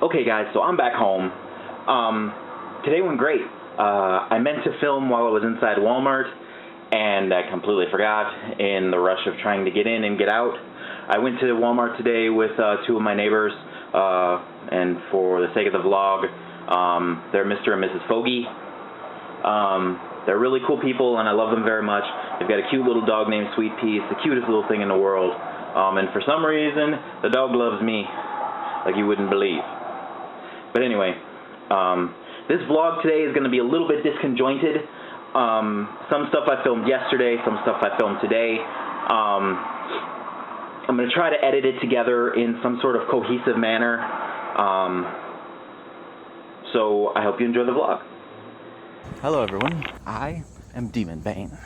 Okay guys, so I'm back home. Today went great. I meant to film while I was inside Walmart, and I completely forgot in the rush of trying to get in and get out. I went to Walmart today with two of my neighbors, and for the sake of the vlog, they're Mr. and Mrs. Fogey. They're really cool people, and I love them very much. They've got a cute little dog named Sweet Pea. It's the cutest little thing in the world. And for some reason, the dog loves me like you wouldn't believe. But anyway, this vlog today is going to be a little bit disconjointed. Some stuff I filmed yesterday, some stuff I filmed today. I'm going to try to edit it together in some sort of cohesive manner. So I hope you enjoy the vlog. Hello everyone, I am Demon Bane,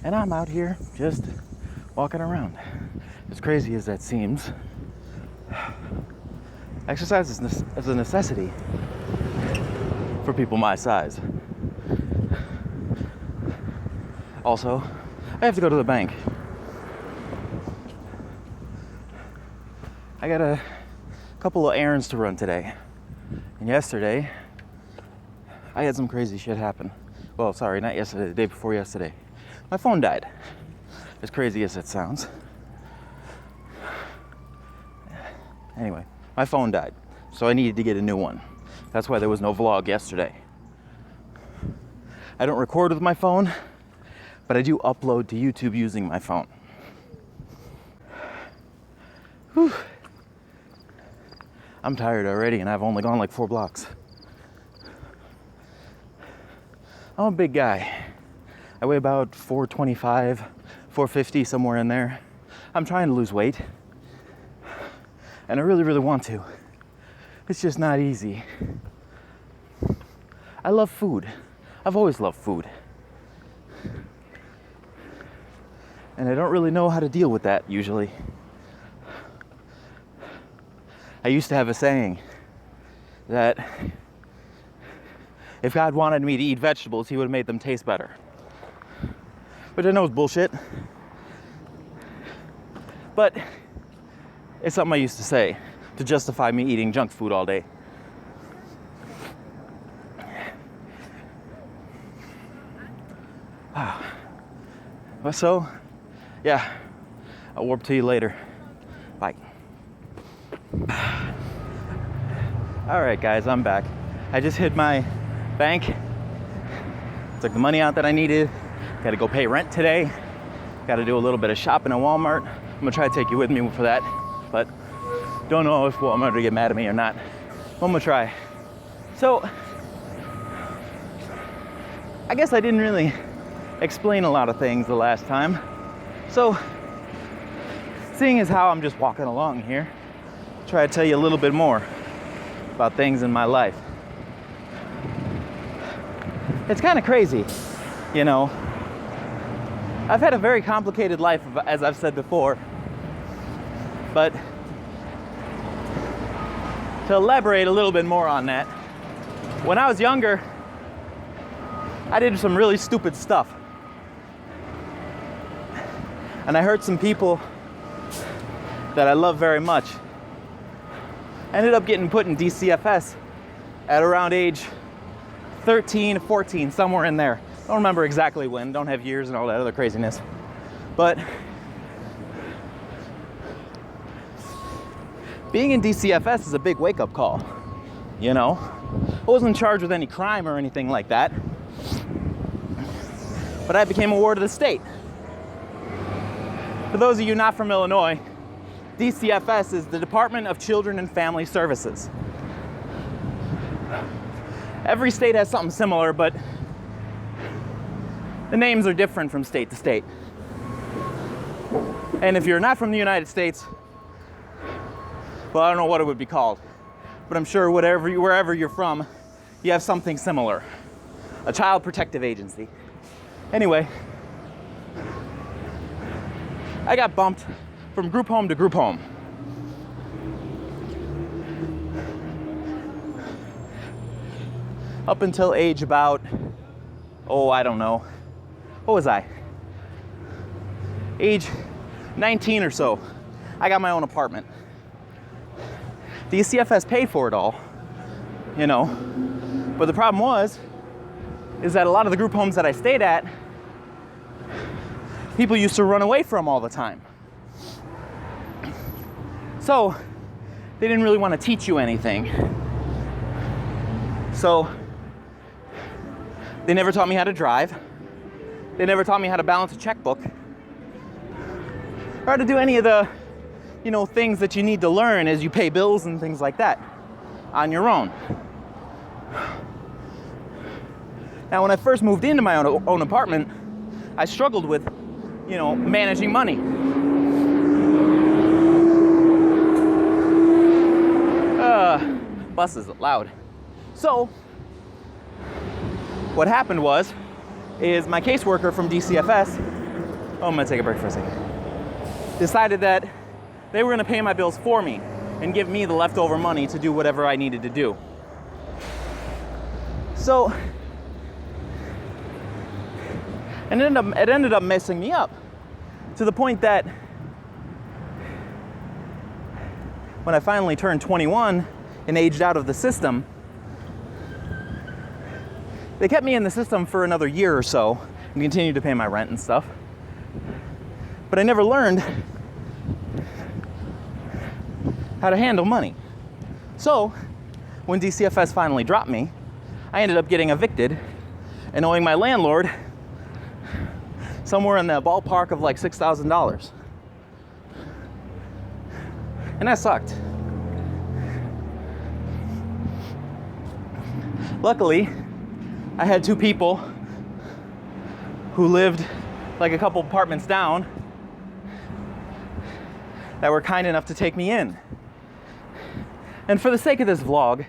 and I'm out here just walking around. As crazy as that seems, exercise is a necessity for people my size. Also, I have to go to the bank. I got a couple of errands to run today, and yesterday I had some crazy shit happen. Well, sorry, not yesterday, the day before yesterday. My phone died. As crazy as it sounds. Anyway, my phone died, so I needed to get a new one. That's why there was no vlog yesterday. I don't record with my phone, but I do upload to YouTube using my phone. Whew. I'm tired already, and I've only gone like 4 blocks. I'm a big guy. I weigh about 425, 450, somewhere in there. I'm trying to lose weight, and I really, really want to. It's just not easy. I love food. I've always loved food. And I don't really know how to deal with that usually. I used to have a saying that if God wanted me to eat vegetables, he would have made them taste better. Which I know is bullshit. But it's something I used to say to justify me eating junk food all day. So, yeah, I'll warp to you later. Bye. All right, guys, I'm back. I just hit my bank. Took the money out that I needed. Got to go pay rent today. Got to do a little bit of shopping at Walmart. I'm gonna try to take you with me for that, but don't know if Walmart will get mad at me or not. I'm gonna try. So, I guess I didn't really explain a lot of things the last time. So, seeing as how I'm just walking along here, try to tell you a little bit more about things in my life. It's kind of crazy, you know. I've had a very complicated life, as I've said before, but to elaborate a little bit more on that, when I was younger, I did some really stupid stuff. And I hurt some people that I love very much. I ended up getting put in DCFS at around age 13, 14, somewhere in there. Don't remember exactly when, don't have years and all that other craziness. But being in DCFS is a big wake-up call, you know? I wasn't charged with any crime or anything like that, but I became a ward of the state. For those of you not from Illinois, DCFS is the Department of Children and Family Services. Every state has something similar, but the names are different from state to state. And if you're not from the United States, well, I don't know what it would be called, but I'm sure wherever you're from, you have something similar. A child protective agency. Anyway, I got bumped from group home to group home. Up until age about, I don't know. What was I? Age 19 or so. I got my own apartment. DCFS paid for it all, you know. But the problem is that a lot of the group homes that I stayed at, people used to run away from all the time. So they didn't really want to teach you anything. So they never taught me how to drive. They never taught me how to balance a checkbook, or how to do any of the, you know, things that you need to learn as you pay bills and things like that on your own. Now, when I first moved into my own apartment, I struggled with, you know, managing money. Bus is loud. So, what happened is my caseworker from DCFS, I'm gonna take a break for a second, decided that they were gonna pay my bills for me and give me the leftover money to do whatever I needed to do. So, and it ended up messing me up to the point that when I finally turned 21 and aged out of the system, they kept me in the system for another year or so and continued to pay my rent and stuff. But I never learned how to handle money. So when DCFS finally dropped me, I ended up getting evicted and owing my landlord somewhere in the ballpark of like $6,000. And that sucked. Luckily, I had two people who lived like a couple apartments down that were kind enough to take me in. And for the sake of this vlog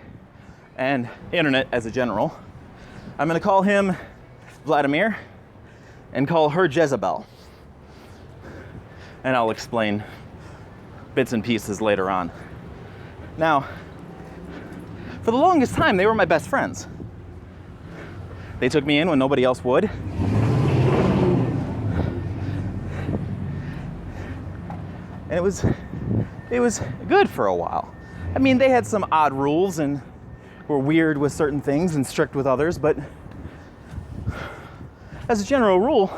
and internet as a general, I'm gonna call him Vladimir and call her Jezebel. And I'll explain bits and pieces later on. Now, for the longest time, they were my best friends. They took me in when nobody else would. And it was good for a while. I mean, they had some odd rules and were weird with certain things and strict with others, but as a general rule,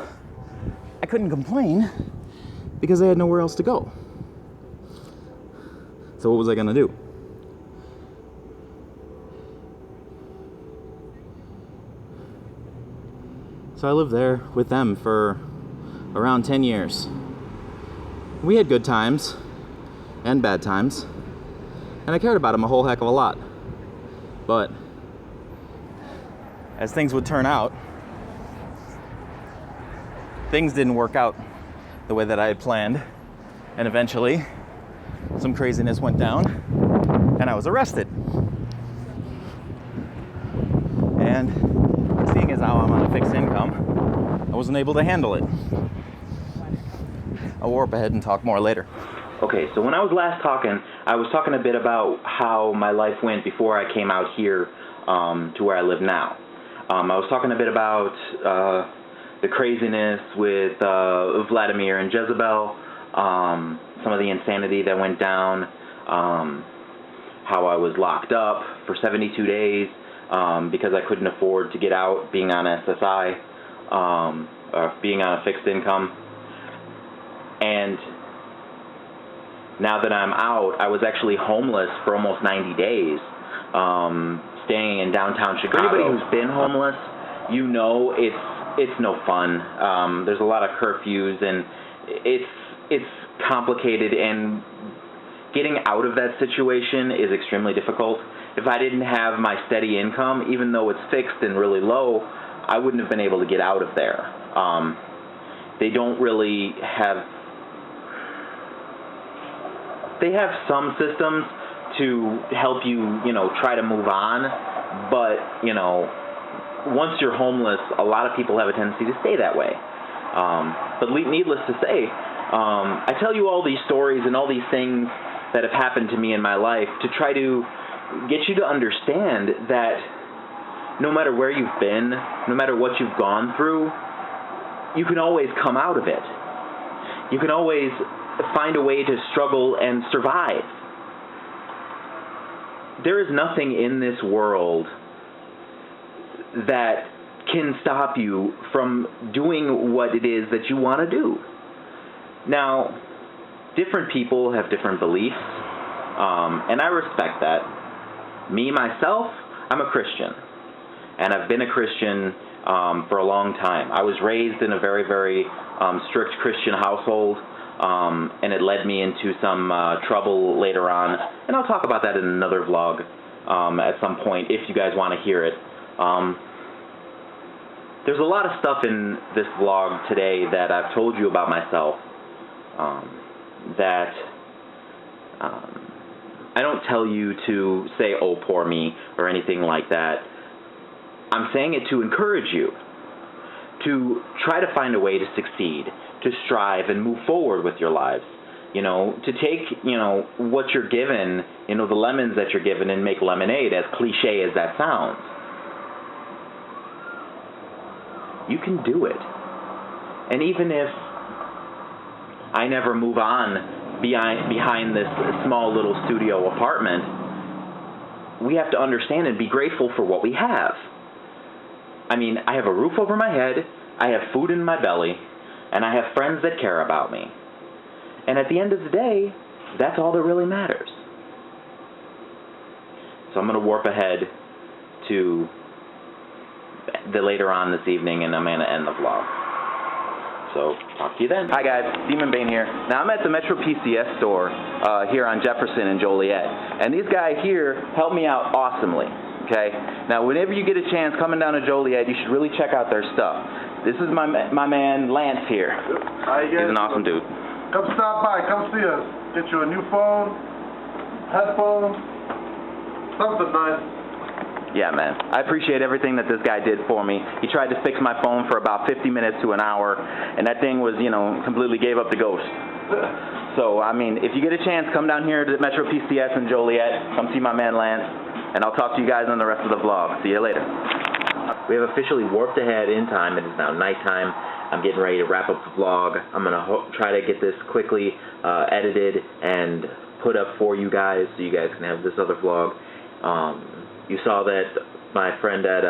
I couldn't complain because I had nowhere else to go. So what was I gonna do? So I lived there with them for around 10 years. We had good times and bad times, and I cared about them a whole heck of a lot. But as things would turn out, things didn't work out the way that I had planned, and eventually some craziness went down and I was arrested. And seeing as how I'm on a fixed income, I wasn't able to handle it. I'll warp ahead and talk more later. Okay, so when I was last talking, I was talking a bit about how my life went before I came out here to where I live now. I was talking a bit about the craziness with Vladimir and Jezebel, some of the insanity that went down, how I was locked up for 72 days because I couldn't afford to get out being on SSI, being on a fixed income. And now that I'm out, I was actually homeless for almost 90 days, staying in downtown Chicago. Anybody who's been homeless, you know it's no fun. There's a lot of curfews, and it's complicated, and getting out of that situation is extremely difficult. If I didn't have my steady income, even though it's fixed and really low, I wouldn't have been able to get out of there. They don't really have... They have some systems to help you, try to move on, but, once you're homeless, a lot of people have a tendency to stay that way. But needless to say, I tell you all these stories and all these things that have happened to me in my life to try to get you to understand that no matter where you've been, no matter what you've gone through, you can always come out of it. You can always find a way to struggle and survive. there is nothing in this world that can stop you from doing what it is that you want to do. Now, different people have different beliefs, and I respect that. Me, myself, I'm a Christian, and I've been a Christian for a long time. I was raised in a very, very strict Christian household, and it led me into some trouble later on, and I'll talk about that in another vlog at some point if you guys want to hear it. There's a lot of stuff in this vlog today that I've told you about myself that I don't tell you to say, oh, poor me, or anything like that. I'm saying it to encourage you to try to find a way to succeed, to strive and move forward with your lives. You know, to take, you know, what you're given, you know, the lemons that you're given and make lemonade, as cliche as that sounds. You can do it. And even if I never move on behind this small little studio apartment, we have to understand and be grateful for what we have. I mean, I have a roof over my head, I have food in my belly, and I have friends that care about me. And at the end of the day, that's all that really matters. So I'm going to warp ahead to the later on this evening, and I'm going to end the vlog. So, talk to you then. Hi guys, Demon Bane here. Now I'm at the Metro PCS store here on Jefferson and Joliet. And these guys here helped me out awesomely, okay? Now whenever you get a chance coming down to Joliet, you should really check out their stuff. This is my man Lance here. Hi, he's an awesome dude. Come stop by, come see us. Get you a new phone, headphones, something nice. Yeah, man. I appreciate everything that this guy did for me. He tried to fix my phone for about 50 minutes to an hour, and that thing was, you know, completely gave up the ghost. So, I mean, if you get a chance, come down here to Metro PCS in Joliet. Come see my man Lance, and I'll talk to you guys on the rest of the vlog. See you later. We have officially warped ahead in time. It is now nighttime. I'm getting ready to wrap up the vlog. I'm going to try to get this quickly edited and put up for you guys so you guys can have this other vlog. You saw that my friend at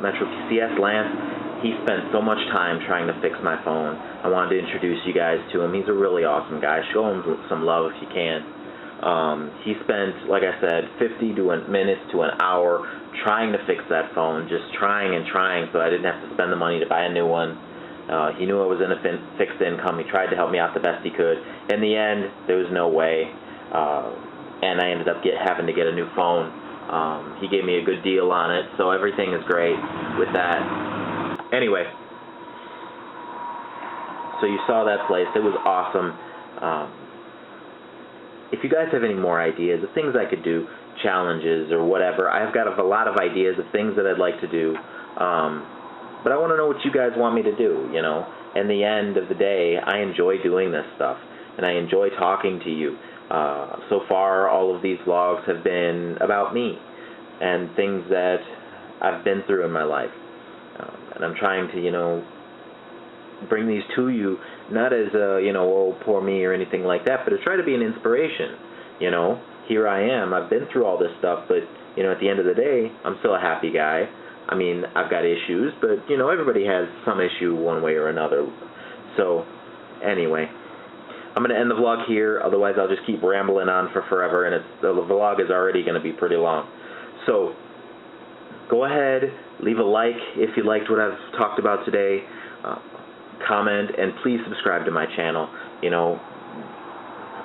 Metro PCS, Lance, he spent so much time trying to fix my phone. I wanted to introduce you guys to him. He's a really awesome guy. Show him some love if you can. He spent, like I said, 50 minutes to an hour trying to fix that phone, just trying and trying so I didn't have to spend the money to buy a new one. He knew I was in a fixed income. He tried to help me out the best he could. In the end, there was no way, and I ended up having to get a new phone. He gave me a good deal on it, so everything is great with that. Anyway, so you saw that place. It was awesome. If you guys have any more ideas of things I could do, challenges or whatever, I've got a lot of ideas of things that I'd like to do. But I want to know what you guys want me to do, you know. In the end of the day, I enjoy doing this stuff, and I enjoy talking to you. So far, all of these vlogs have been about me and things that I've been through in my life. And I'm trying to, you know, bring these to you, not as a, you know, oh, poor me or anything like that, but to try to be an inspiration. You know, here I am. I've been through all this stuff, but, you know, at the end of the day, I'm still a happy guy. I mean, I've got issues, but, you know, everybody has some issue one way or another. So, anyway, I'm going to end the vlog here, otherwise I'll just keep rambling on for forever, and the vlog is already going to be pretty long. So, go ahead, leave a like if you liked what I've talked about today, comment, and please subscribe to my channel. You know,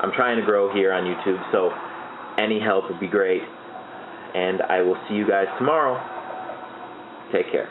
I'm trying to grow here on YouTube, so any help would be great, and I will see you guys tomorrow. Take care.